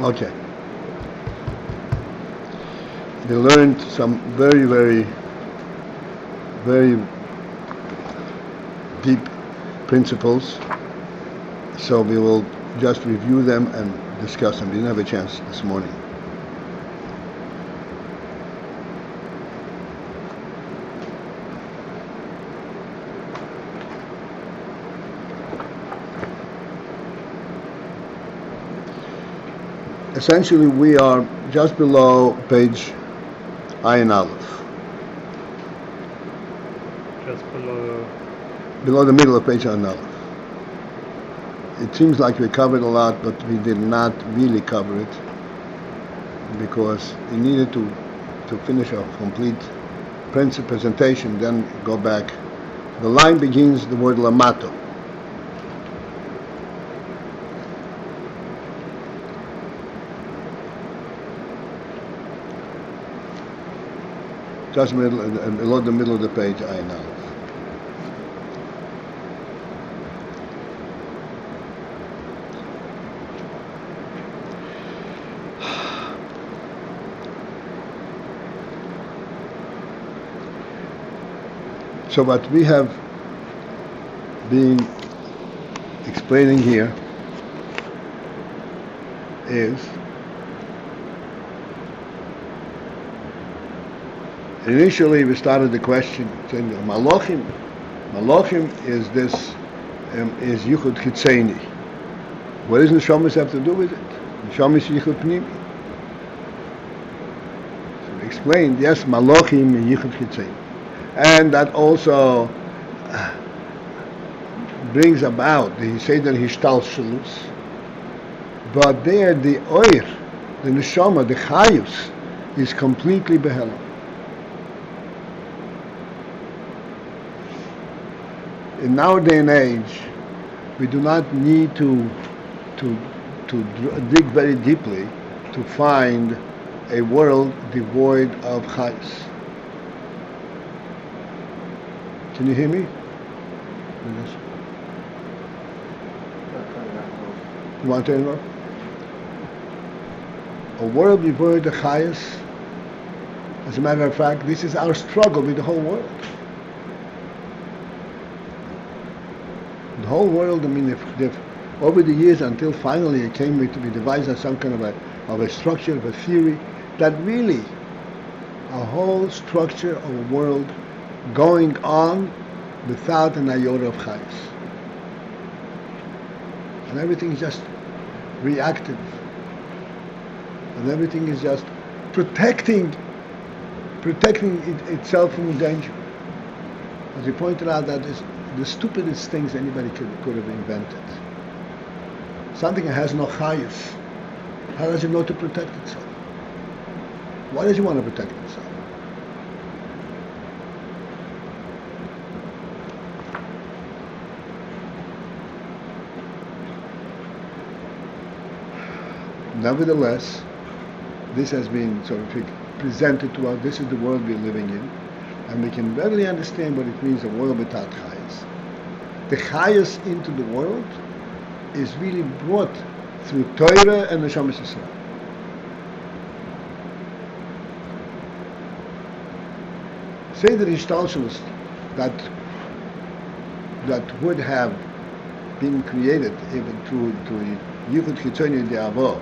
Okay. They learned some very, very, very deep principles. So we will just review them and discuss them. We didn't have a chance this morning. Essentially, we are just below page Ayin Aleph. Just below the middle of page Ayin Aleph. It seems like we covered a lot, but we did not really cover it because we needed to finish a complete presentation, then go back. The line begins the word lamato. Just below the middle of the page, Ayin Aleph. So what we have been explaining here is initially we started the question saying Malachim is this is Yichud Chitzeini. What does Neshamas have to do with it? Neshamas is Yichud Pnimi. So we explained, yes, Malachim is Yichud Chitzeini. And that also brings about the Seder Hishtalshelus. But there the Oir, the Neshama, the Chayus, is completely behelam. In our day and age, we do not need to dig very deeply to find a world devoid of Chayus. Can you hear me? You want to interrupt? A world devoid of Chayus. As a matter of fact, this is our struggle with the whole world. The whole world, I mean, if over the years until finally it came with, we devised some kind of a structure, of a theory, that really a whole structure of a world going on without an iota of chayus. And everything is just reactive. And everything is just protecting itself from danger. As we pointed out, that is the stupidest things anybody could have invented. Something that has no chayus, how does it know to protect itself? Why does it want to protect itself? Nevertheless, this has been sort of presented to us. This is the world we're living in. and we can readily understand what it means a world without chayas. The chayas into the world is really brought through Torah and Neshama Yisrael. Say the Ishtalshalos that would have been created even through Yichud Chitzoni De'avo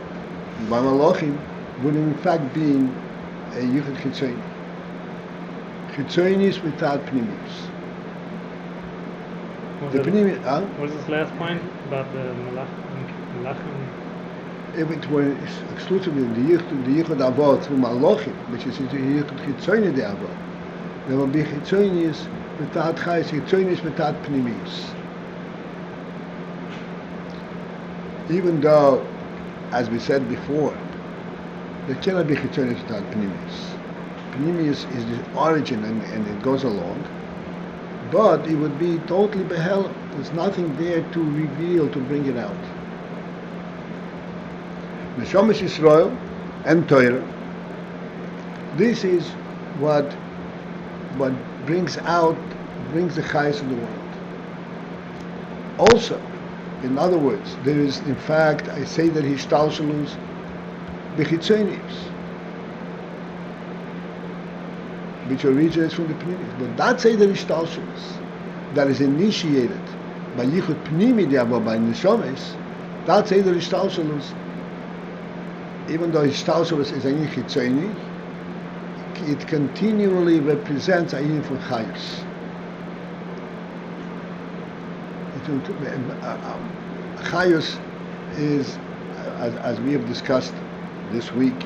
by Malachim would in fact be a Yichud Chitzoni. Chitzonis without Pnimius. What's this last point about the Menachem? If it were exclusively the Yichud Avo through Malachim, which is the Yichud Chitzoni De'avo, there will be Chitzonis without Chayes, Chitzonis without Pnimius. Even though, as we said before, there cannot be Chitzonis without Pnimius. Pnimius is the origin and it goes along, but it would be totally behel. There's nothing there to reveal, to bring it out. Neshama Yisrael and Torah, this is what brings the chayes of the world. Also, in other words, there is, in fact, I say that Hishtalshalus b'chitzonius, which originates from the Pnimius. But that say that Hishtalshalus that is initiated by Yichud Pnimi De'avo, by Neshomes, that say that Hishtalshalus, even though Hishtalshalus is Ayin Chitzoni, it continually represents Ayin for Chayus. Chayus is, as we have discussed this week,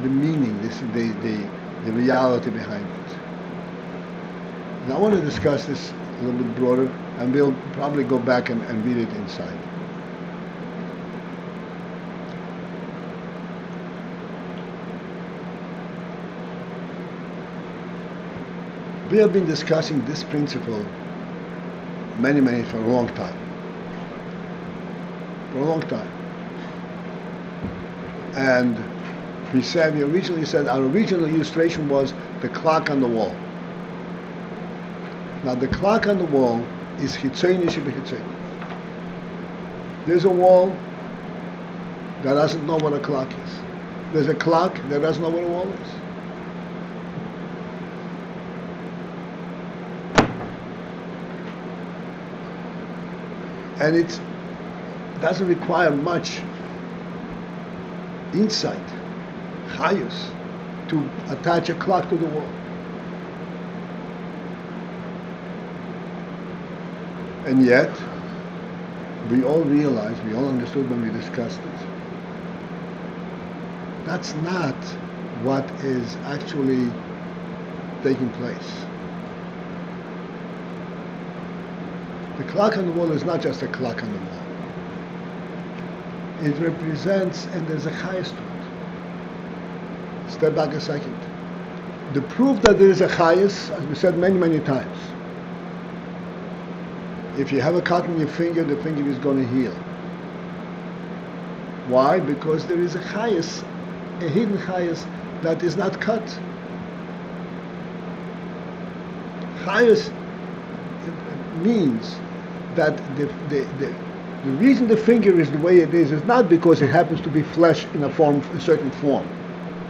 the meaning, the reality behind it. Now I want to discuss this a little bit broader, and we'll probably go back and read it inside. We have been discussing this principle many, for a long time. And we originally said our original illustration was the clock on the wall. Now the clock on the wall is Chitzoni Shebechitzoni. There's a wall that doesn't know what a clock is. There's a clock that doesn't know what a wall is. And it doesn't require much insight, chayus, to attach a clock to the wall. And yet, we all realized, we all understood when we discussed it, that's not what is actually taking place. The clock on the wall is not just a clock on the wall. It represents, and there's a chayes to it. Step back a second. The proof that there is a chayes, as we said many times, if you have a cut on your finger, the finger is going to heal. Why? Because there is a chayes, a hidden chayes that is not cut. Chayes means that the reason the finger is the way it is not because it happens to be flesh in a certain form.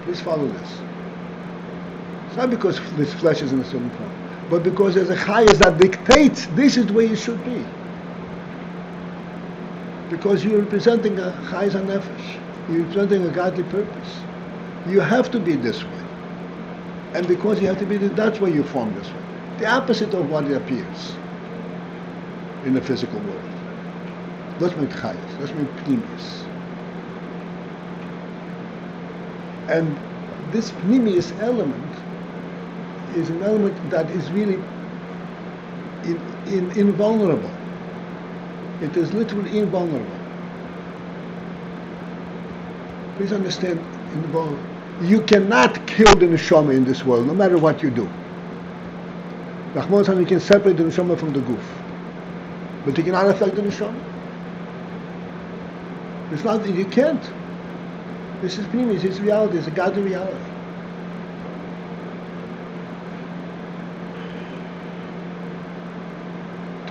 Please follow this. It's not because this flesh is in a certain form, but because there's a chayes that dictates this is the way it should be. Because you're representing a chayes hanefesh, you're representing a godly purpose. You have to be this way, and because you have to be that's why you form this way. The opposite of what it appears in the physical world. That's mean chayes. That's mean pnimius. And this pnimius element is an element that is really invulnerable. It is literally invulnerable. Please understand, invulnerable. You cannot kill the neshama in this world, no matter what you do. You can separate the neshama from the goof, but you cannot affect the neshama. It's not, you can't. This is pnimius, it's reality, it's a godly reality.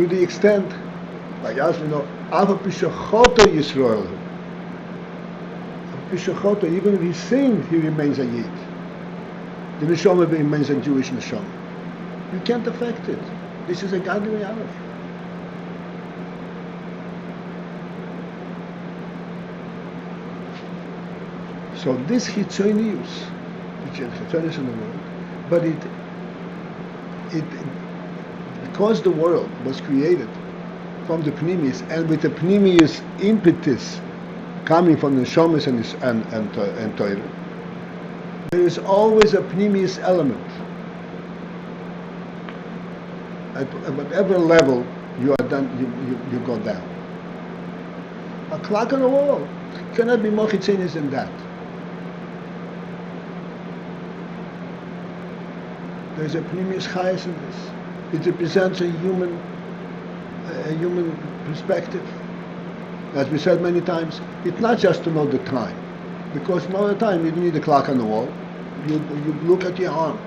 to the extent, like as we know, Ava Pishachoto Yisrael. Pishachoto, even if he sinned, he remains a Yid. The Neshama remains a Jewish Neshama. You can't affect it. This is a godly reality. So this Chitzonius, which is Chitzonius in the world, but it because the world was created from the Pnimius, and with the Pnimius impetus coming from the Neshamas and Torah, there is always a Pnimius element. At whatever level you are done, you go down. A clock on the wall cannot be more Chitzonius than that. There's a Pnimius Chayas in this. It represents a human perspective. As we said many times, it's not just to know the time, because most of the time you don't need a clock on the wall. You look at your arm.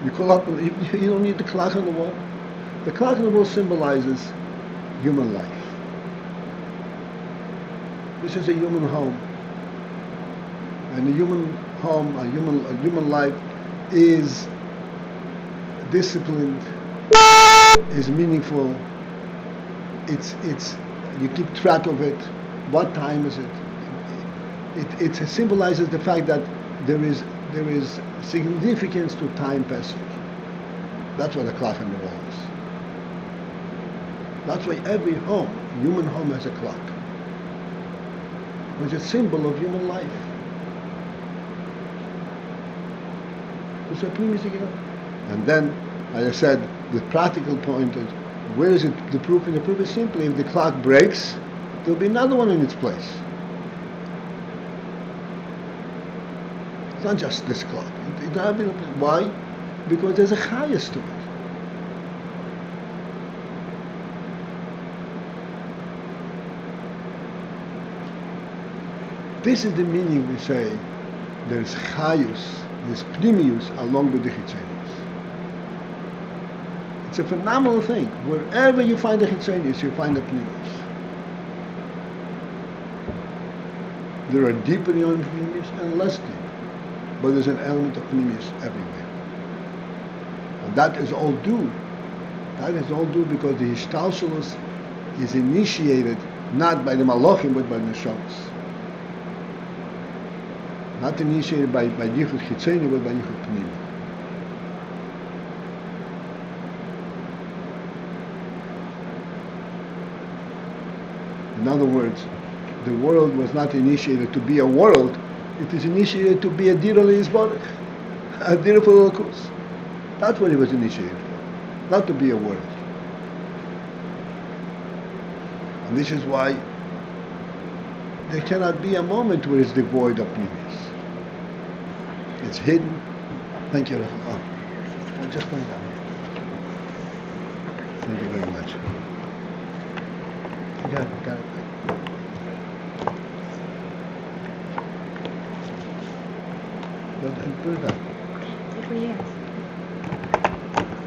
You call up. You don't need the clock on the wall. The clock on the wall symbolizes human life. This is a human home, and a human home, a human life is disciplined, is meaningful. It's you keep track of it. What time is it? It symbolizes the fact that there is significance to time passage. That's what a clock on the wall is. That's why every home, human home, has a clock. It's a symbol of human life. It's a premise again. And then, as I said, the practical point is, where is it the proof? And the proof is simply, if the clock breaks, there'll be another one in its place. It's not just this clock. Why? Because there's a chayas to it. This is the meaning we say there's chayus, there's pnimius along with the chitzonius. It's a phenomenal thing. Wherever you find the chitzonius, you find the pnimius. There are deeper pnimius and less deep, but there's an element of pnimius everywhere. And that is all due. That is all due because the Hishtalshelus is initiated not by the Malachim but by the Neshamas. Not initiated by Yichud Chitzoni but by Yichud Pnimi. In other words, the world was not initiated to be a world, it is initiated to be a Dira Le'izbarach, a Dira for Elokus. That's what it was initiated for, not to be a world. And this is why there cannot be a moment where it's devoid of pnimius. It's hidden. Thank you. Oh, just put it down here. Thank you very much. Got it. Put it down. Yes.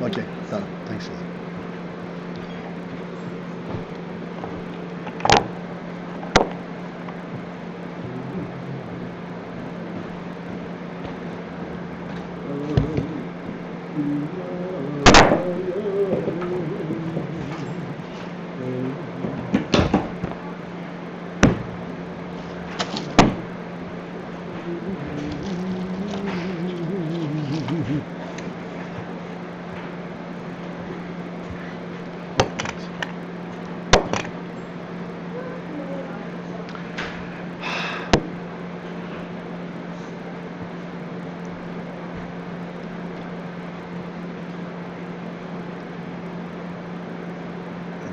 Okay, done. Thanks a lot.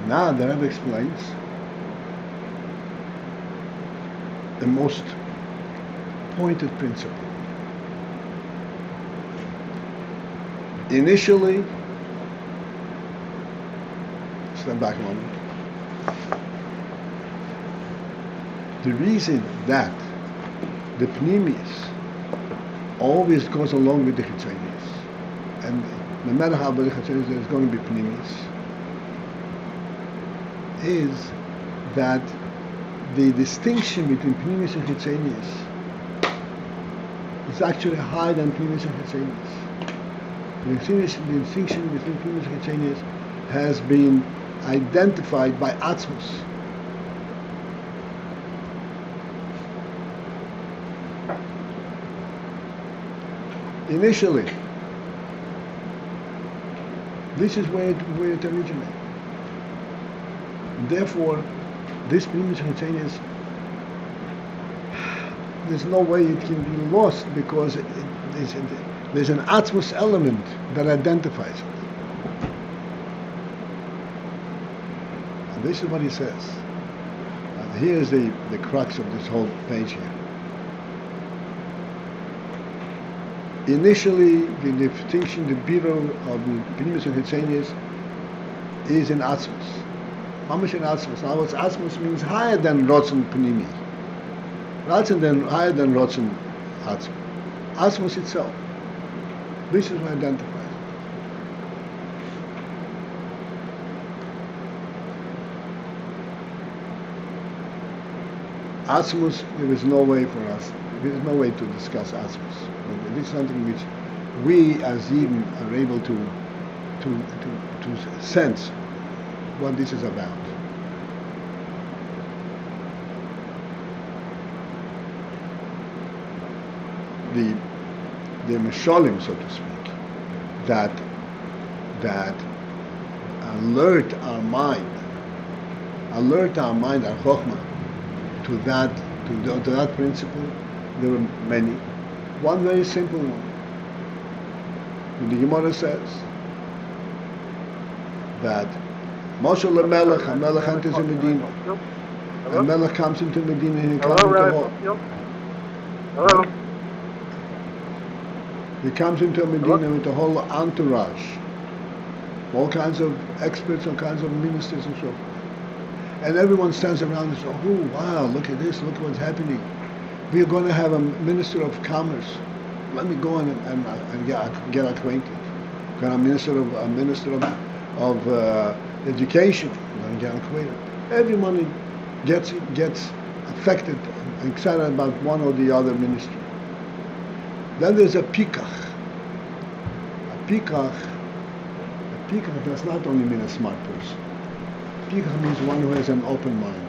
Now the Rebbe explains the most pointed principle. Initially, stand back a moment. The reason that the Pnimius always goes along with the Chitzonius, and no matter how big there's going to be pnimis, is that the distinction between pnimis and chitzenius is actually higher than pnimis and chitzenius. The distinction between pnimis and chitzenius has been identified by Atzmus. Initially, this is where it originated. Therefore, this pnimis and chitzenius, there's no way it can be lost because there's an Atzmus element that identifies it. And this is what he says. And here's the crux of this whole page here. Initially, the distinction, the birur of the pnimis and chitzenius is in Atzmus. How much in Atzmus? Now, Atzmus means higher than Rotzen Pnimi. Higher than Rotzen Atzmus. Atzmus itself. This is what identifies it. Atzmus, there is no way for us, there is no way to discuss Atzmus. This is something which we as Yidden are able to sense what this is about. The Mesholim, so to speak, that alert our mind, our Chokhmah, to that principle. There are many. One very simple one. The Gemara says that Moshe LeMelech, a Melech enters in Medina. A Melech comes into Medina and he comes into hall. He comes into Medina with a whole entourage, all kinds of experts, all kinds of ministers and so forth. And everyone stands around and says, oh wow, look at this, look what's happening. We are going to have a minister of commerce. Let me go and get acquainted. Got a minister of education. I'm going to get acquainted. Everyone gets affected and excited about one or the other ministry. Then there's a pikach. A pikach does not only mean a smart person. Pikach means one who has an open mind.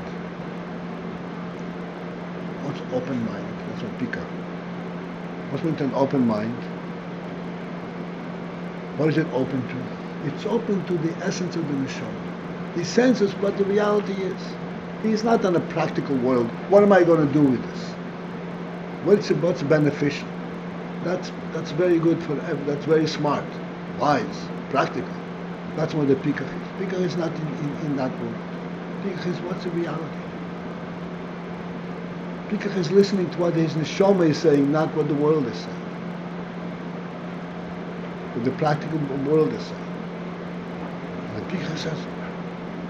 What's open mind? That's what pikach. What's meant an open mind? What is it open to? It's open to the essence of the neshama. He senses what the reality is. He's not in a practical world. What am I going to do with this? What's beneficial? That's very good for everyone. That's very smart, wise, practical. That's what the pikach is. Pikach is not in that world. Pikach is what's the reality. Pikach is listening to what his neshama is saying, not what the world is saying. What the practical world is saying. And the pikach says,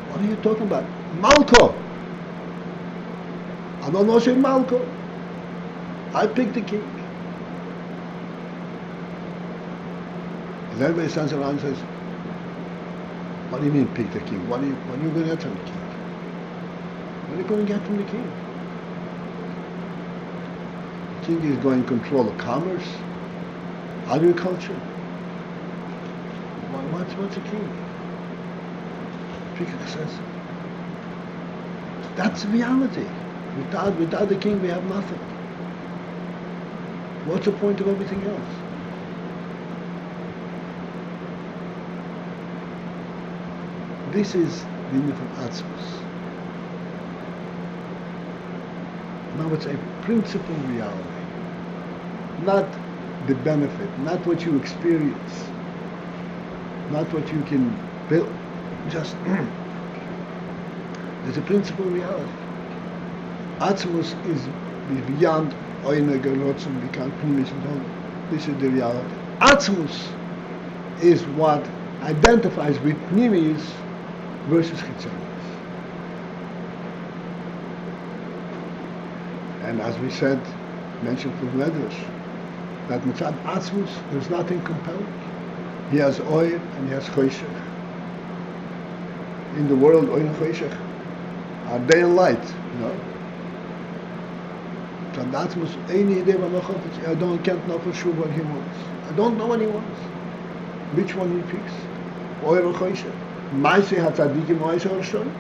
what are you talking about? Malko! I don't know say Malko. I picked the king. And everybody stands around and says, what do you mean pick the king? What are you going to get from the king? What are you going to get from the king? The king is going to control the commerce, agriculture. What's a king? Pikach says, that's reality. Without the king we have nothing. What's the point of everything else? This is the unit of Atzmus. Now it's a principal reality, not the benefit, not what you experience, not what you can build, just there's a principal reality. Atzmus is beyond Oyne Gerotzen, become Pnimis and all. This is the reality. Atzmus is what identifies with Pnimis versus Chitzonius. And as we said, mentioned from Medrash, that Mitzad Atzmus, there's nothing compelling. He has oil and he has choshech. In the world, oil and choshech are day and light, you know. So that's any idea I can't know for sure what he wants. I don't know what he wants. Which one he picks? Oil or choshech? Maaseh hatzadikim Maaseh Rishon?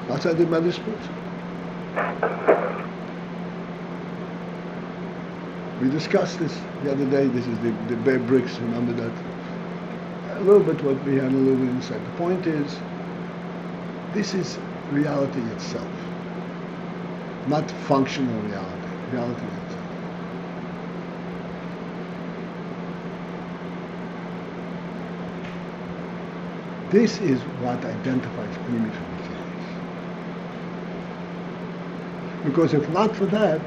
That's how the man is put. We discussed this the other day. This is the bare bricks, remember that? A little bit what we had a little bit inside. The point is, this is reality itself. Not functional reality. Reality itself. This is what identifies Pnimi from Chassidus. Because if not for that,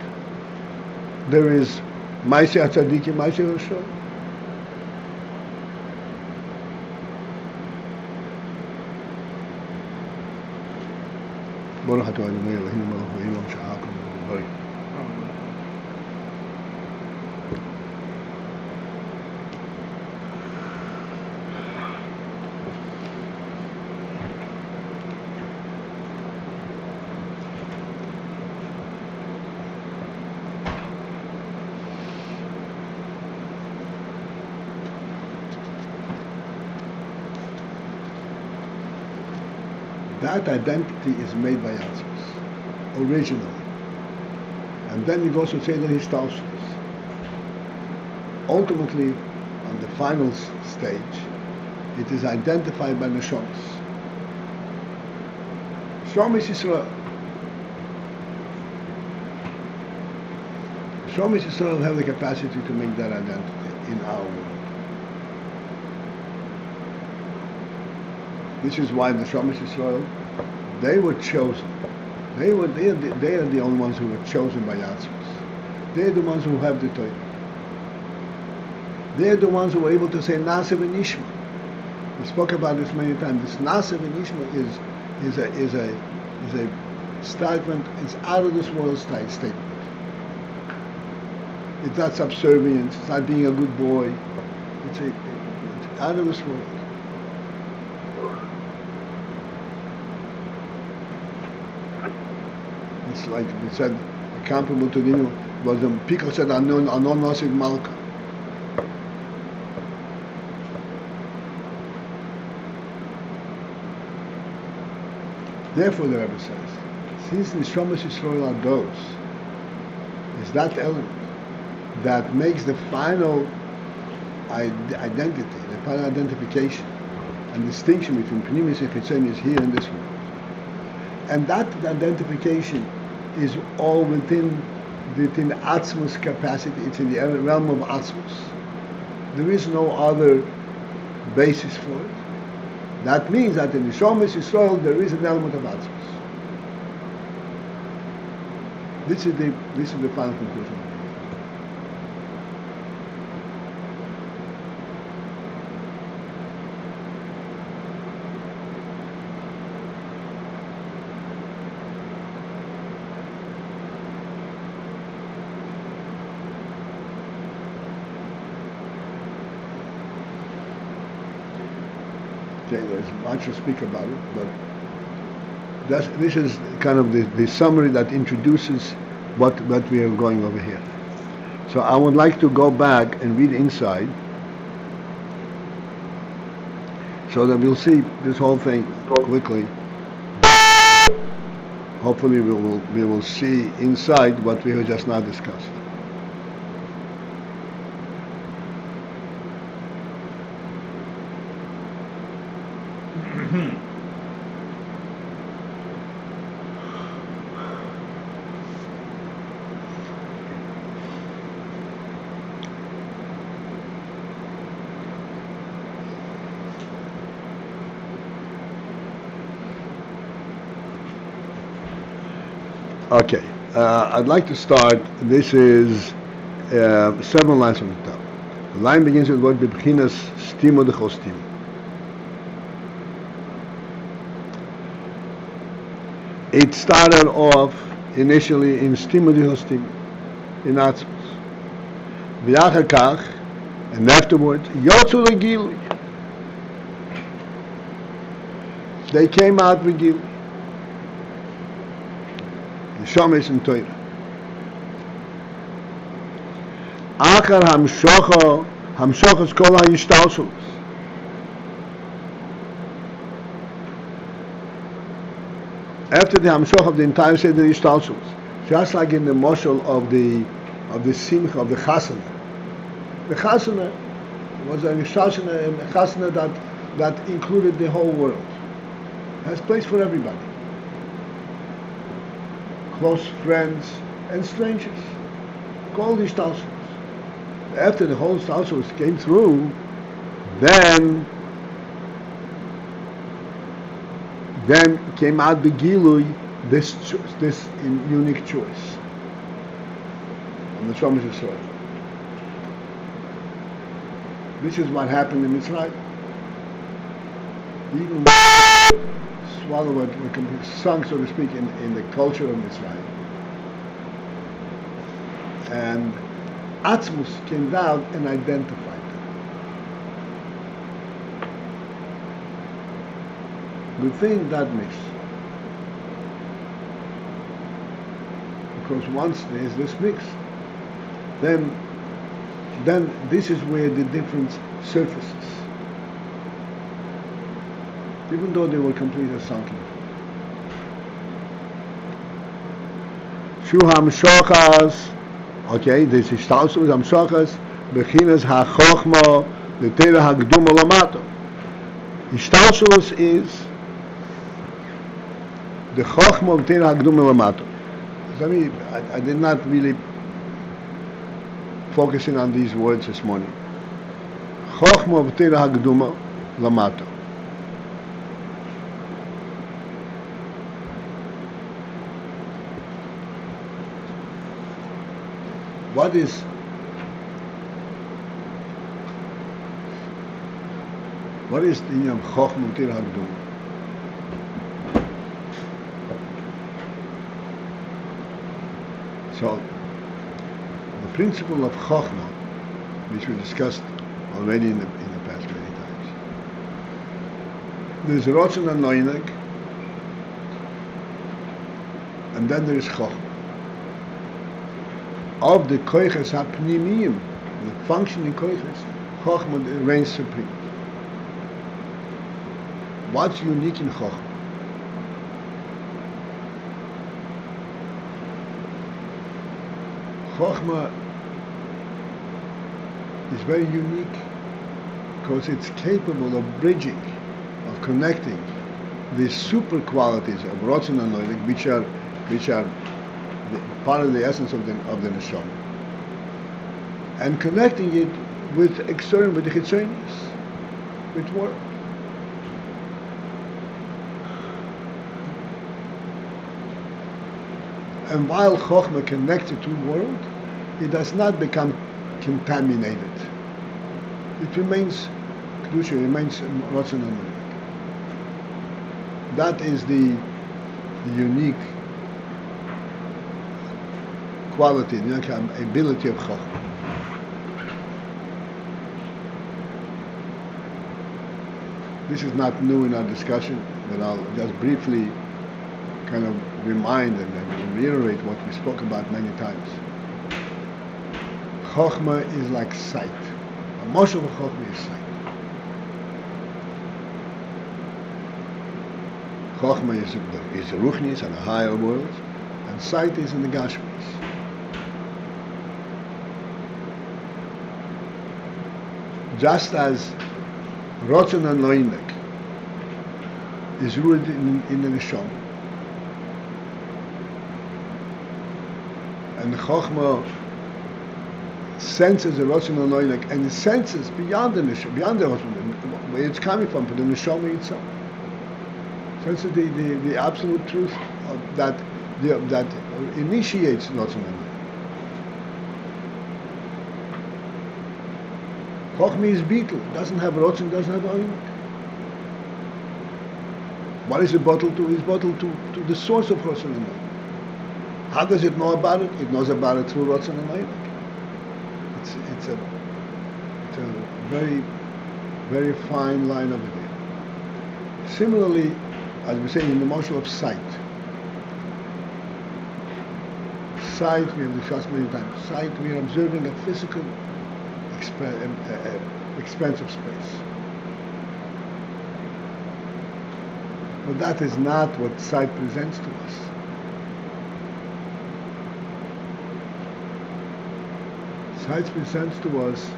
there is Maaseh HaTzadikim, Maaseh Rishon. Baruch atah Adonai Eloheinu melech haolam she'achol v'hoi. That identity is made by Atzmos, originally. And then he goes to say that he's Talshus. Ultimately, on the final stage, it is identified by Neshomas. Neshomas Yisrael. Neshomas Yisrael have the capacity to make that identity in our world. This is why the Neshomas Yisrael, they were chosen. They are the only ones who were chosen by Atzmos. They're the ones who have the Torah. They're the ones who were able to say Na'aseh v'nishma. We spoke about this many times. This Na'aseh v'nishma is a statement. It's out of this world statement. It's not subservience. It's not being a good boy. It's out of this world. It's like we said, comparable to Dinu was the people said anon nosig malka. Therefore, the Rebbe says, since the Neshomas Yisrael are those, is that element that makes the final identity, the final identification and distinction between Pnimis and Chitzonius here in this world. And that identification is all within Atzmos capacity. It's in the realm of Atzmos. There is no other basis for it. That means that in the Neshomas Yisrael there is an element of Atzmos. This is the final conclusion. Okay, there's much to speak about it, but this is kind of the summary that introduces what we are going over here. So I would like to go back and read inside, so that we'll see this whole thing quickly. Hopefully we will see inside what we have just now discussed. Okay, I'd like to start. This is 7 lines from the top. The line begins with the word bebichinat stimo dechol stimo. It started off initially in stimo dechol stimo, in Atzmos. V'yachar kach, And afterwards, Yotzu Legilui. They came out with Gilui. Neshamis and Torah. Achar Hamshochos Kol HaYishtalshelus. After the Hamshoch of the entire Seder Yishtalshelus, just like in the Moshel of the Simcha of the Chasana. The Chasana was a Chasana that included the whole world. Has place for everybody. Close friends and strangers. All these Yishtalshelus. After the whole Yishtalshelus came through, then came out the Gilui, this unique choice on the Shomish Yisrael. This is what happened in Mitzrayim. Even swallow what can be sung, so to speak, in the culture of Mitzrayim. And Atzmus came down and identified them. Within that mix. Because once there is this mix, then this is where the difference surfaces. Even though they were completely sunken. Shu Hamshochas, okay, this is Shtalshelus Hamshochas, Bechinas HaChochma, the Torah HaGduma Lamato. Shtalshelus is the Chochma of Torah HaGduma Lamato. I did not really focusing on these words this morning. Chochma of Torah HaGduma Lamato. What is the Chochma of Torah HaGduma? So, the principle of Chochmah, which we discussed already in the past many times, there's Rotzen and Noineg, and then there is Chochmah. Of the Koiches HaPnimiyim, the functioning Koiches, Chochmah reigns supreme. What's unique in Chochmah? Chochmah is very unique because it's capable of bridging, of connecting the super qualities of Rotzen and Noineg, which are part of the essence of the Neshama, and connecting it with the Chitzonis, with world. And while Chochmah connects it to the world, it does not become contaminated. It remains Kedusha, it remains Rotzen and Noineg. That is the unique quality, the ability of Chochmah. This is not new in our discussion, but I'll just briefly kind of remind and reiterate what we spoke about many times. Chochmah is like sight. A moshel of Chochmah is sight. Chochmah is the Ruchnis and the higher world, and sight is in the Gashmis. Just as Rotzen and Noineg is rooted in the Neshama, and the Chochmah senses the Rotzen and Noineg, and it senses beyond the Neshama, beyond the Rotzen, where it's coming from the Neshama itself. Senses the absolute truth of that initiates Rotzen and Noineg. Chochmah is beetle, doesn't have Rotzen, doesn't have Ayin. What is it bottled to? It's bottled to the source of Rotzen and Ayin. How does it know about it? It knows about it through Rotzen and Ayin. It's It's a very, very fine line over there. Similarly, as we say in the motion of sight. Sight, we have discussed many times. Sight, we are observing a physical expanse of space. But that is not what sight presents to us. Sight presents to us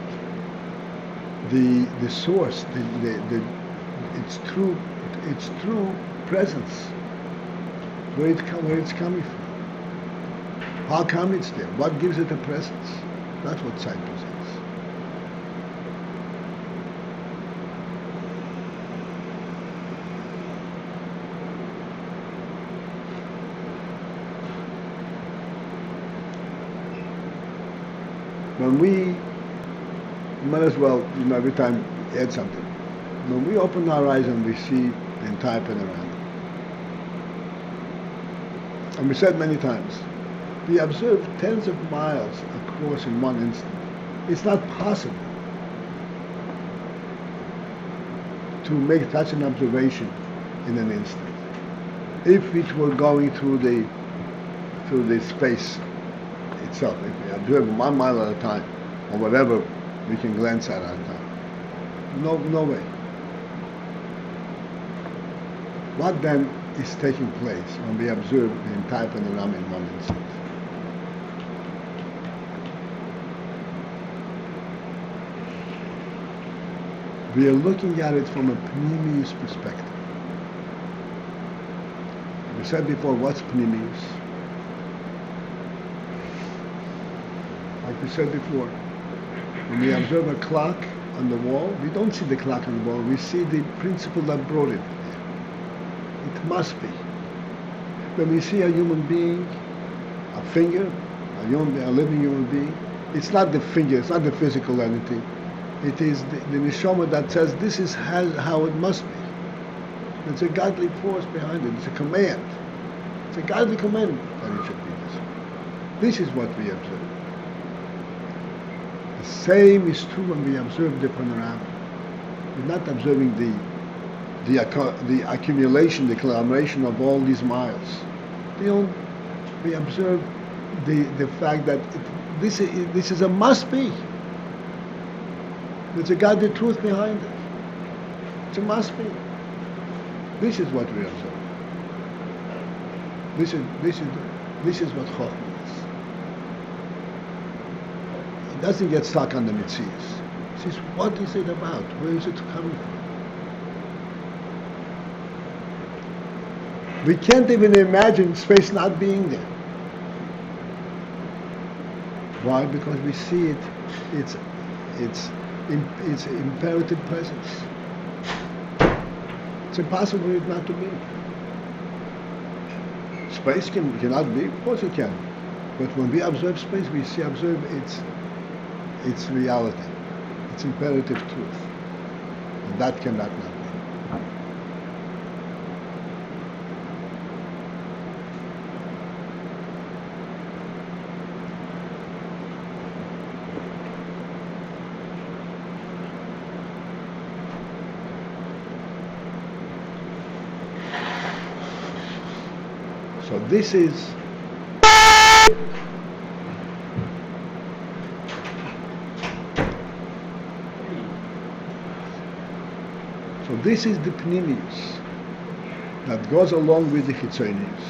the source, its true presence, where it's coming from. How come it's there? What gives it a presence? That's what sight presents. When we might as well, every time add something. When we open our eyes and we see the entire panorama, and we said many times, we observe tens of miles across in one instant. It's not possible to make such an observation in an instant. If it were going through the space itself, if we observe 1 mile at a time, or whatever we can glance at a time. No way. What then is taking place when we observe the entire panorama in one instant? We are looking at it from a pneumius perspective. We said before, what's pneumius? Like we said before, when we observe a clock on the wall, we don't see the clock on the wall, we see the principle that brought it there. It must be. When we see a human being, a finger, a living human being, it's not the finger, it's not the physical entity. It is the neshama that says this is how it must be. It's a godly force behind it. It's a command. It's a godly command that it should be this way. This is what we observe. The same is true when we observe the panorama. We're not observing the accumulation, the conglomeration of all these miles. We observe the fact that this is a must be. There's a godly truth behind it. It's a must be. This is what we observe. This is what Chochmah is. It doesn't get stuck on the mitzias. It says, what is it about? Where is it coming from? We can't even imagine space not being there. Why? Because we see it. It's imperative presence. It's impossible for it not to be. Space cannot be? Of course it can. But when we observe space, we observe its reality, its imperative truth. And that cannot not be. So this is the pneumius that goes along with the chitzonius.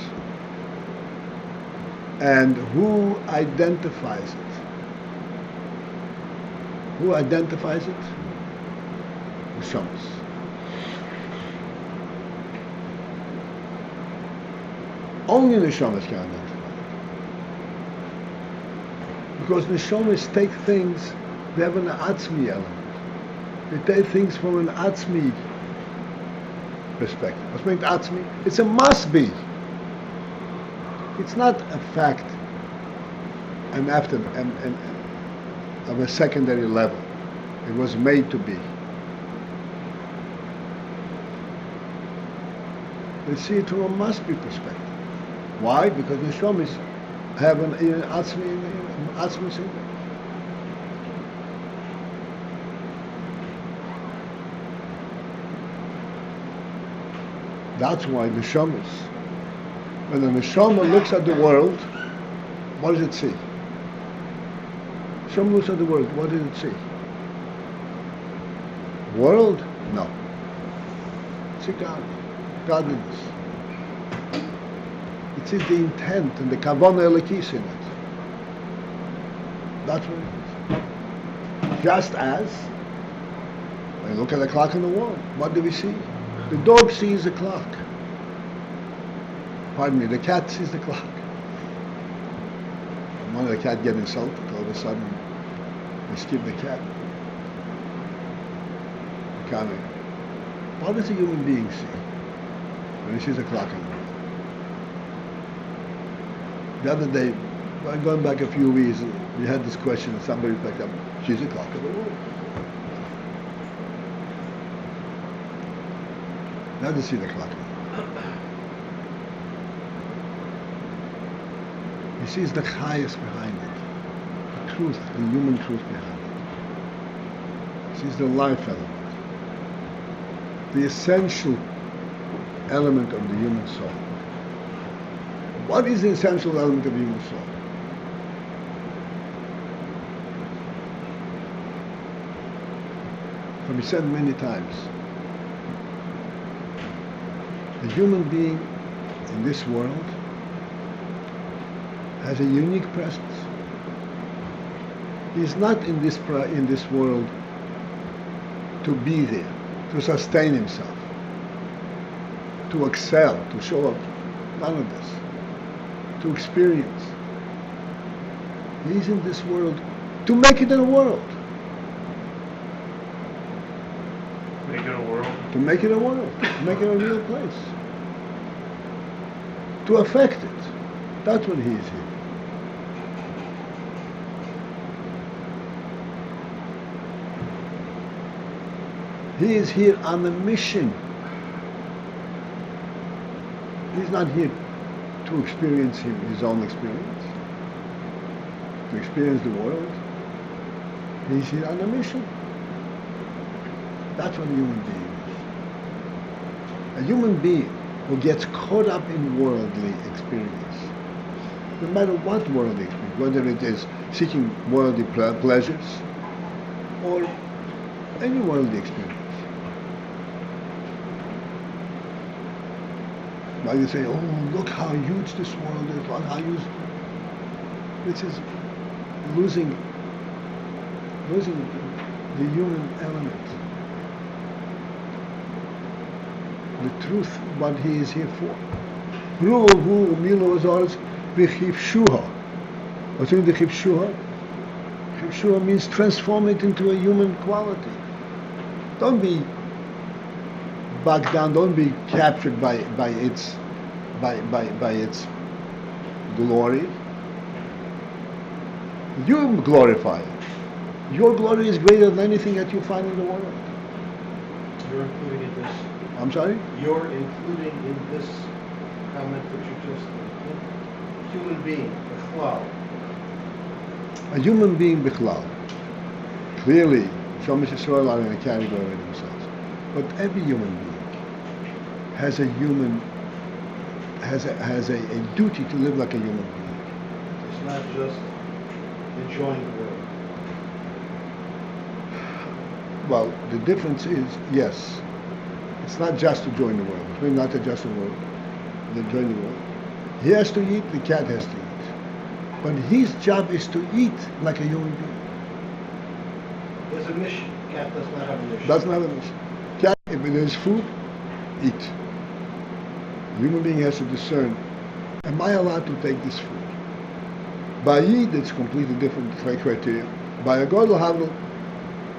And who identifies it? Who identifies it? The shamas. Only neshamas can identify it. Because neshamas take things, they have an atzmi element. They take things from an atzmi perspective. What's meant atzmi? It's a must be. It's not a fact of a secondary level. It was made to be. They see it from a must be perspective. Why? Because the neshamas have an atzmi syndrome. That's why the neshamas. When the neshama looks at the world, what does it see? Neshama looks at the world, what does it see? World? No. See God. Godliness. It sees the intent and the kavanah elikis in it. That's what it is. Just as when you look at the clock on the wall, what do we see? The dog sees the clock. Pardon me, the cat sees the clock. And when the cat gets insulted, all of a sudden we skip the cat. What does a human being see when he sees a clock on the wall? The other day, going back a few weeks, we had this question and somebody picked up, she's a clock on the wall. Now to see the clock. He sees the highest behind it, the truth, the human truth behind it. He sees the life element, the essential element of the human soul. What is the essential element of the human soul? Can be said many times. The human being in this world has a unique presence. He is not in this world to be there, to sustain himself, to excel, to show up. None of this. To experience. He is in this world to make it in a world. Make it a world? To make it a world. To make it a real place. To affect it. That's what he is here. He is here on a mission. He's not here to experience his own experience, to experience the world. He's here on a mission. That's what a human being is. A human being who gets caught up in worldly experience, no matter what worldly experience, whether it is seeking worldly pleasures or any worldly experience. Now you say, oh, look how huge this world is, look how huge. This is losing the human element. The truth, what he is here for. What's in the chivshuha? Chivshuha means transform it into a human quality. Don't be bogged down, don't be captured by its glory. You glorify it. Your glory is greater than anything that you find in the world. You're including in this. I'm sorry? You're including in this comment that you just human being, bichlal. A human being bichlal. Clearly, Shomish Israel are in a category of themselves. But every human being has a duty to live like a human being. It's not just enjoying the world. Well, the difference is, yes, it's not just to join the world. It's maybe not to just the world, to join the world. He has to eat, the cat has to eat. But his job is to eat like a human being. There's a mission. Cat does not have a mission. Doesn't have a mission. Cat, if it is food, eat. The human being has to discern, am I allowed to take this food? By Yid, it's completely different criteria. By a Godel Havil,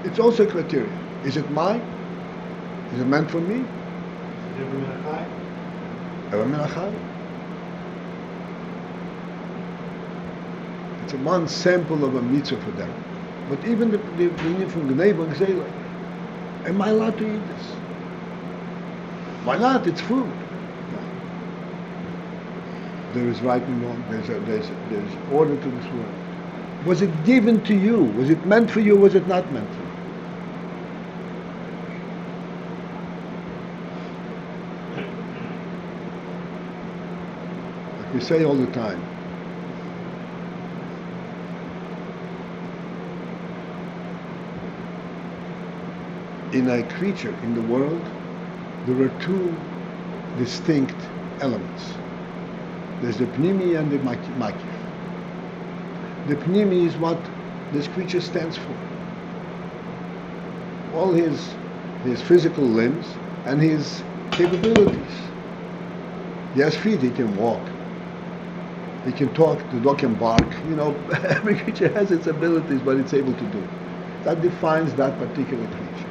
it's also a criteria. Is it mine? Is it meant for me? Is it ever Menachem? It's one sample of a mitzvah for them. But even the from the neighbor say, like, am I allowed to eat this? Why not? It's food. No. There is right and wrong. There's order to this world. Was it given to you? Was it meant for you? Or was it not meant for you? We say all the time, in a creature in the world, there are two distinct elements. There's the pnimi and the makif. The pnimi is what this creature stands for. All his physical limbs and his capabilities. He has feet, he can walk. He can talk, the dog can bark. You know, every creature has its abilities, what it's able to do. That defines that particular creature.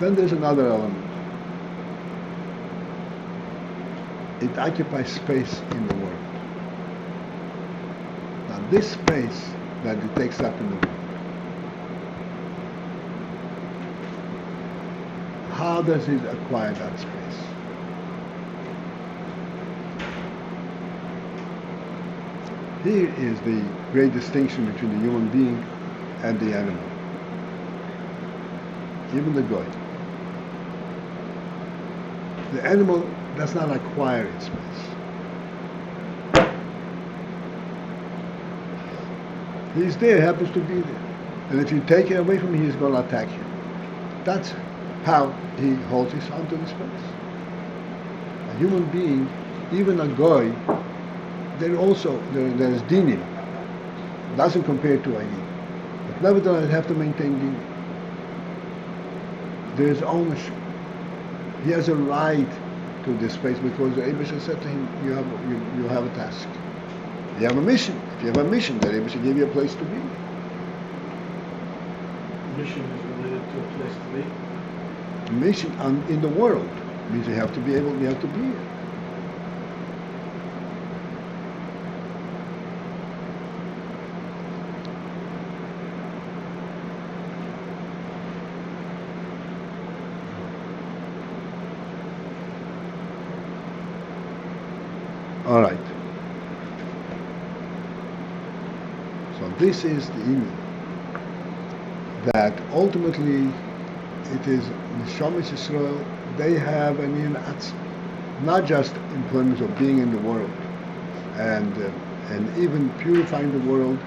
Then there's another element. It occupies space in the world. Now this space that it takes up in the world, how does it acquire that space? Here is the great distinction between the human being and the animal. Even the goy. The animal does not acquire its space. He's there, happens to be there. And if you take it away from him, he's going to attack you. That's how he holds his onto the space. A human being, even a goy, there's dinim. Doesn't compare to Ayin. But nevertheless, have to maintain dinim. There's ownership. He has a right to this space because the AyinBase said to him, you have a task. You have a mission. If you have a mission, the AyinBase gave you a place to be. Mission is related to a place to be. Mission in the world means you have to be able, you have to be here. All right. So this is the Ayin. That ultimately it is Neshamas Israel. They have an Ayin Atzmi, not just in terms of being in the world, and even purifying the world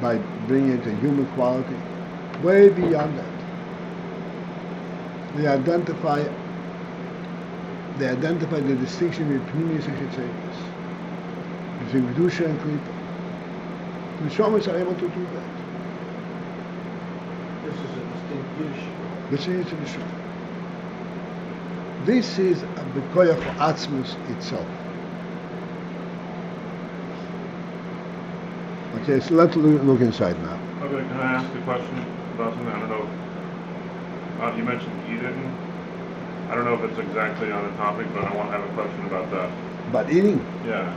by bringing it to human quality. Way beyond that, they identify the distinction between Pnimis and Chitzonius, between Kedusha and Klippa. The Neshamas are able to do that. This is a distinct Yiddish. This is the Neshama. This is a Bekoyach Atzmus itself. Okay, so let's look inside now. Okay, can I ask a question about something? I don't know. You mentioned eating. I don't know if it's exactly on the topic, but I want to have a question about that. But eating, Yeah.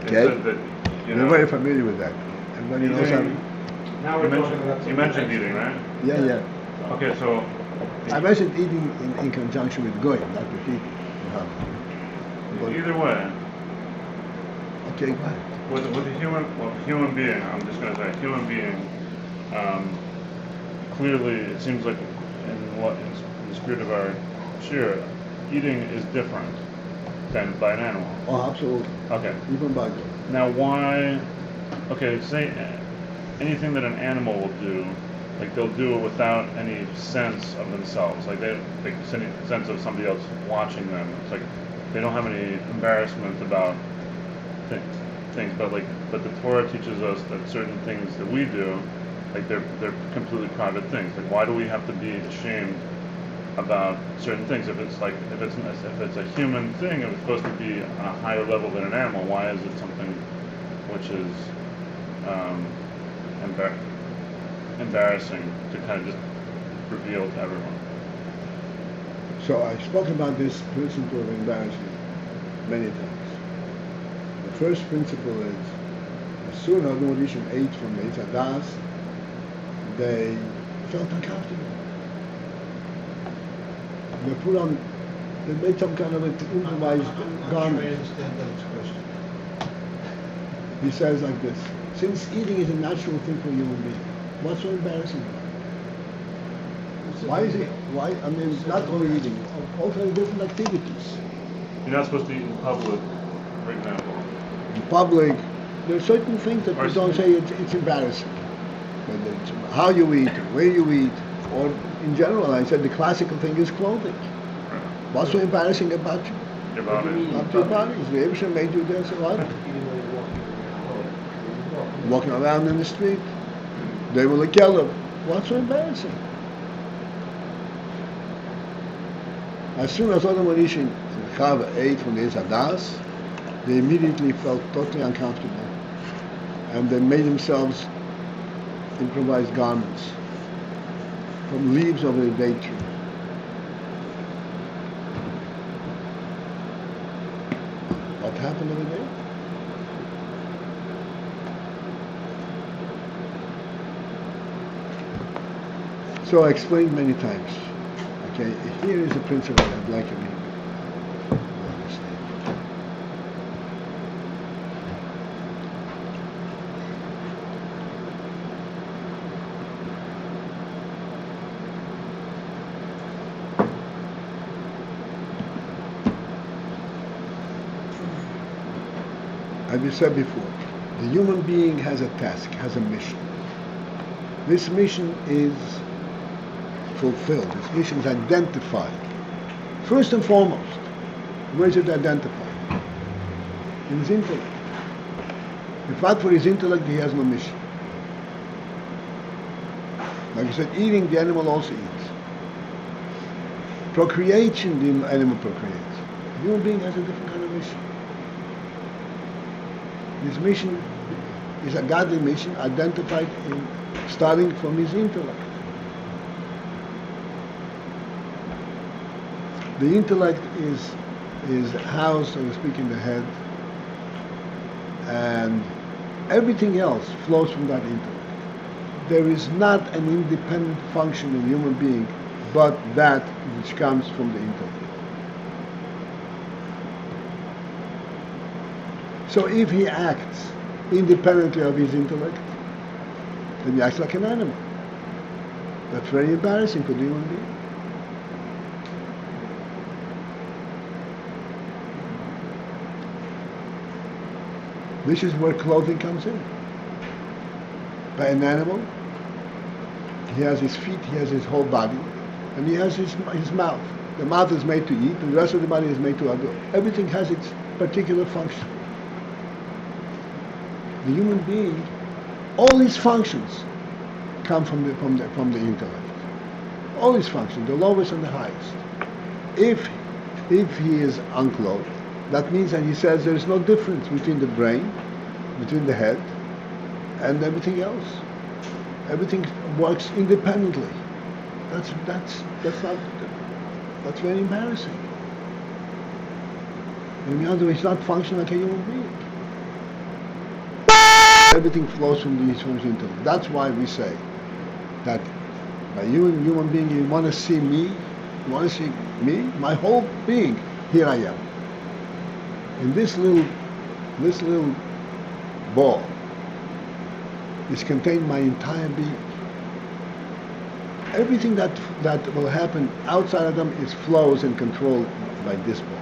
okay, It said that, you're very familiar with that. Everybody knows how. Now You we're talking about mentioned, something you mentioned else. eating, right? Yeah. Okay, so I mentioned eating in conjunction with goyim, not with eating. But, either way, okay, go ahead. with a human being, I'm just going to say, human being, clearly it seems like in the spirit of our shir, eating is different than by an animal. Oh, absolutely. Okay. Even by goyim. Now why, okay, say anything that an animal will do, like they'll do it without any sense of themselves, like any sense of somebody else watching them. It's like they don't have any embarrassment about things, but the Torah teaches us that certain things that we do, like they're completely private things. Like why do we have to be ashamed about certain things? If it's a human thing, if it's supposed to be on a higher level than an animal, why is it something which is embarrassing to kind of just reveal to everyone? So I spoke about this principle of embarrassment many times. The first principle is, as soon as the Rishon ate from the Eitzadas, they felt uncomfortable. They made some kind of an improvised garment. I understand that expression. He says like this: since eating is a natural thing for a human being, what's so embarrassing about it? Why is it? Why? I mean, not only eating, all kinds of different activities. You're not supposed to eat in public, for example. In public, there are certain things that Or we don't say it's embarrassing. Whether it's how you eat, where you eat, or in general, I said the classical thing is clothing. What's so embarrassing about you? Your body. Not your body. The Abishah made you there, so what? Even though you're walking Walking around in the street. They will kill him. What's so embarrassing? As soon as Adam Arishin and Chava ate from the Hadas, they immediately felt totally uncomfortable, and they made themselves improvised garments from leaves of a date tree. What happened over there? So I explained many times. Okay, here is a principle I'd like you to understand. As we said before, the human being has a task, has a mission. This mission is fulfilled. This mission is identified. First and foremost, where is it identified? In his intellect. If not for his intellect, he has no mission. Like I said, eating, the animal also eats. Procreation, the animal procreates. The human being has a different kind of mission. His mission is a godly mission identified in starting from his intellect. The intellect is housed, so to speak, in the head, and everything else flows from that intellect. There is not an independent function in a human being but that which comes from the intellect. So if he acts independently of his intellect, then he acts like an animal. That's very embarrassing for the human being. This is where clothing comes in. By an animal, he has his feet, he has his whole body, and he has his mouth. The mouth is made to eat, and the rest of the body is made to other. Everything has its particular function. The human being, all his functions come from the intellect. All his functions, the lowest and the highest. If he is unclothed, that means that he says there is no difference between the brain, between the head, and everything else. Everything works independently. That's very embarrassing. In other words, he's not functioning like a human being. Everything flows from his intellect. That's why we say that by human being, you want to see me, you want to see me, my whole being. Here I am. In this little ball is contained my entire being. Everything that will happen outside of them is flows and controlled by this ball.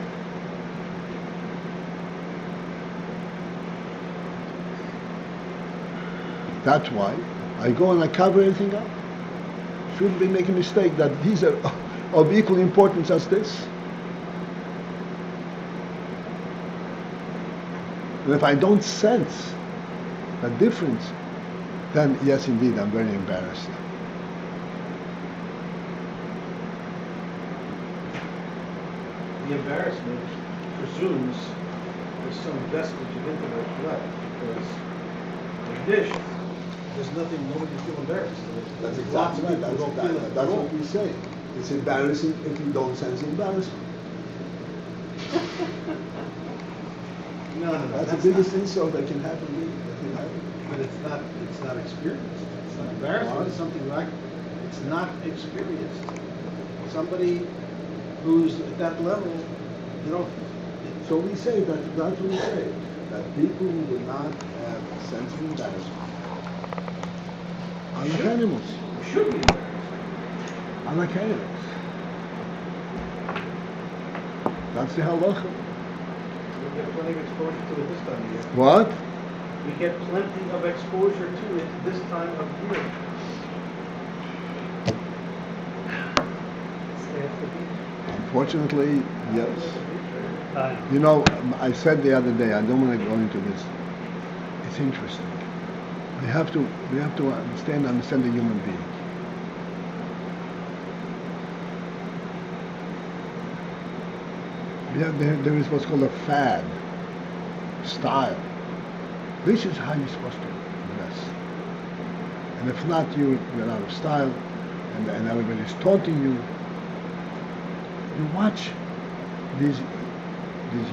That's why I go and I cover everything up. Shouldn't be making a mistake that these are of equal importance as this. And if I don't sense a difference, then yes, indeed, I'm very embarrassed. The embarrassment presumes there's some vestige of intellect left, because in addition, there's nothing, nobody feel embarrassed. That's Lots exactly of right. people don't feel it at That's all. what we say. It's embarrassing if you don't sense embarrassment. No. That's the biggest insult that can happen to me. But it's not experienced. It's not embarrassment. It's something like, it's not experienced. Somebody who's at that level, you know. So we say that's what we say, that people who do not have a sense of embarrassment are like animals. You should be embarrassed. Are like animals. That's the halacha. We have plenty of exposure to it this time of year. What? We get plenty of exposure to it this time of year. Stay at the beach. Unfortunately, yes. Ayin. You know, I said the other day, I don't want to go into this. It's interesting. We have to understand the human being. There is what's called a fad, style. This is how you're supposed to dress. And if not, you're out of style, and everybody's taunting you. You watch these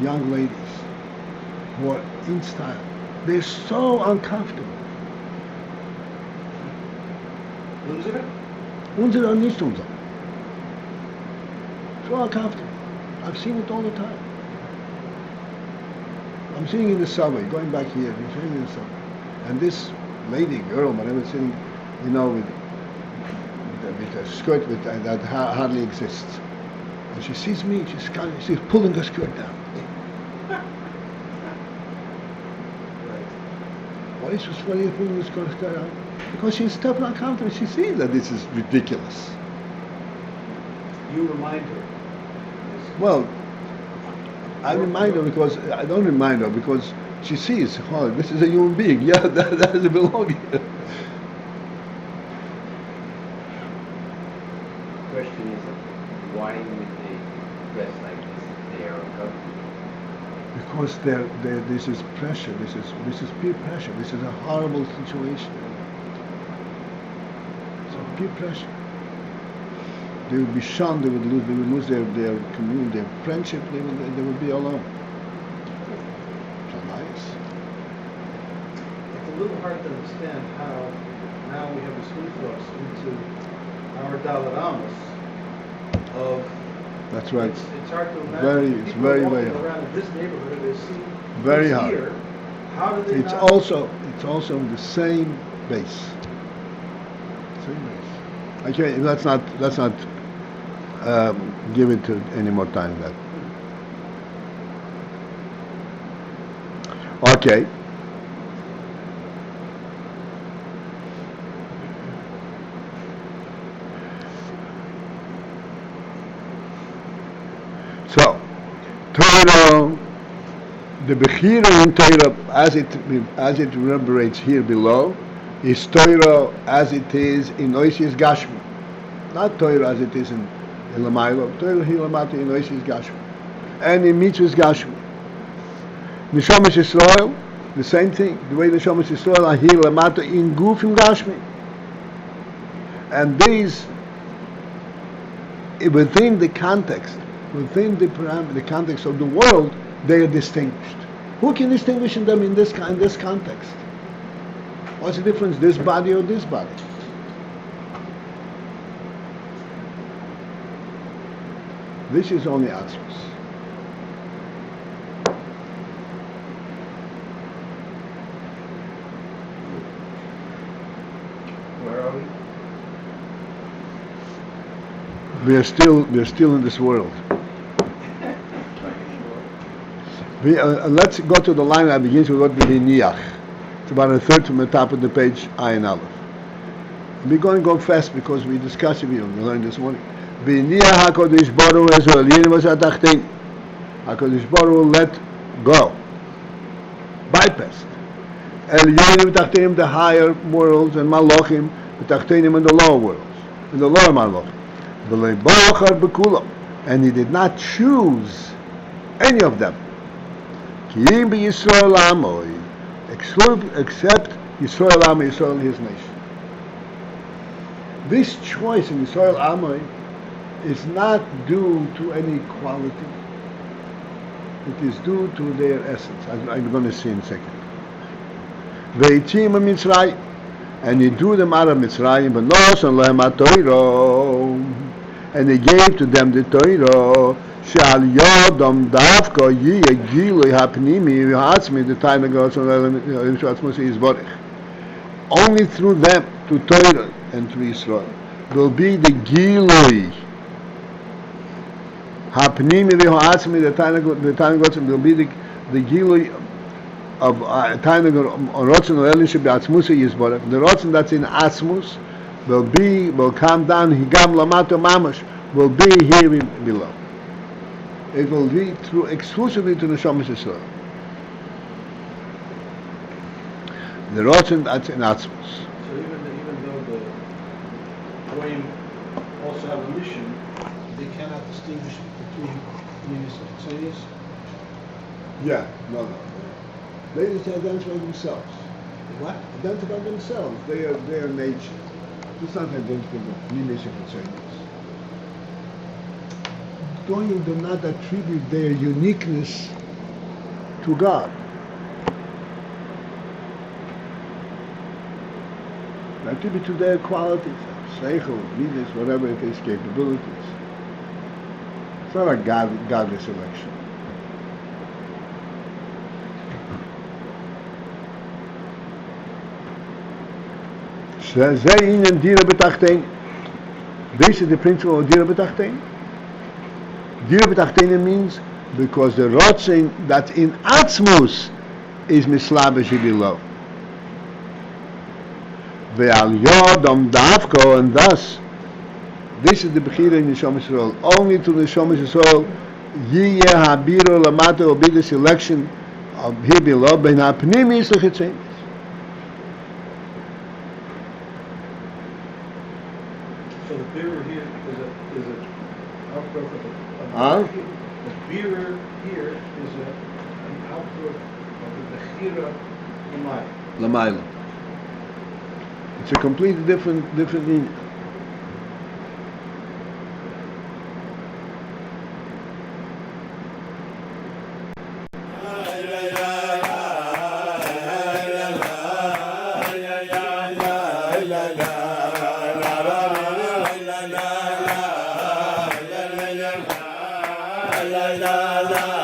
young ladies who are in style. They're so uncomfortable. Unsere? Unsere und nicht unsere. So uncomfortable. I've seen it all the time. I'm sitting in the subway, going back here, I'm sitting in the subway. And this lady, girl, whatever, sitting, you know, with a skirt that hardly exists. And she sees me, she's pulling her skirt down. Why are you pulling the skirt down? Because she's tough and uncomfortable. She sees that this is ridiculous. You remind her. Well, I remind her because I don't remind her because she sees, oh, this is a human being. Yeah, that doesn't belong here. Question is, why would they dress like this if they are uncomfortable? Because this is pressure. This is peer pressure. This is a horrible situation. So peer pressure. They would be shunned. They would lose their community, their friendship. They would be alone. So nice. It's a little hard to understand how now we have this influx into our Dalaramas of. That's right. It's hard to imagine. It's People very walking hard. around in this neighborhood, they see Very what's hard. here. How do they It's not? also the same base. Same base. Okay, let's not give it to any more time than that. Okay. So, Torah, the bebichinat in Torah, as it reverberates here below, is Torah as it is in Oishis Gashmi. Not Torah as it is in Lamailo. Torah here Lamata in Oishis Gashmi. And in Mitzvahs Gashmi. Neshamas Yisrael, the same thing. The way Neshamas Yisrael are here Lamata in Gufim Gashmi. And these, within the context, within the parameter, the context of the world, they are distinguished. Who can distinguish them in this context? What's the difference, this body or this body? This is only Atzmos. Where are we? We're still in this world. Let's go to the line that begins with what we niach. It's about a third from the top of the page, Ayin Aleph. We're going to go fast because we discussed it. We learned this morning. V'niach HaKadosh Baruch Hu Ezra Ayin V'Satachtein. HaKadosh Baruch Hu let go, bypassed. Elyonim V'Tachtein, the higher worlds, and Malachim V'Tachtein in the lower worlds, in the lower Malachim. V'Lei Bachar B'Kulam, and he did not choose any of them. Ki Im B'Yisrael Amoy, except Yisrael Amoy, Yisrael his nation. This choice in Yisrael Amoy is not due to any quality. It is due to their essence, as I'm going to see in a second. Veitzim Mitzrayim, and he drew them out of Mitzrayim, v'nosan lehem ha'Torah, and he gave to them the Torah. She'al yodam davka yiyeh gilui hapnimi v'hatzmi, the time ago, only through them, to Torah and to Israel, will be the gilui hapnimi v'hatzmi, the time ago, will be the gilui of Tainug or Rotzen or Elin should be Atzmusa Yisborach. The Rotzen that's in Atzmus will come down, Higam Lamato Mamash, will be here below. It will be through exclusively to the Neshamas Yisrael. The Rotzen that's in Atzmus. So even though the Goyim also have a mission, they cannot distinguish between externalities. Yeah, no. They just identify themselves. What? Identify themselves. They are nature. It's not identical with Mimish and Concerns. Goyim do not attribute their uniqueness to God. They attribute to their qualities, seichel, midas, whatever it is, capabilities. It's not a godly selection. This is the principle of Dira B'tachtein. Dira B'tachtein means because the Rotzin that's in Atzmus is mislabish below. Ve'al Yodom Davko, and thus this is the Bechira in Neshamas Yisrael. Only to the Neshamas Yisrael Yiyeh Habiro Lamata will be the selection of here below Ben HaPnimis L'Chitzenis. So the bearer here is a outgrowth of Huh? the bearer here is an outgrowth of the Bechira L'mayla. Lamayla. It's a completely different meaning.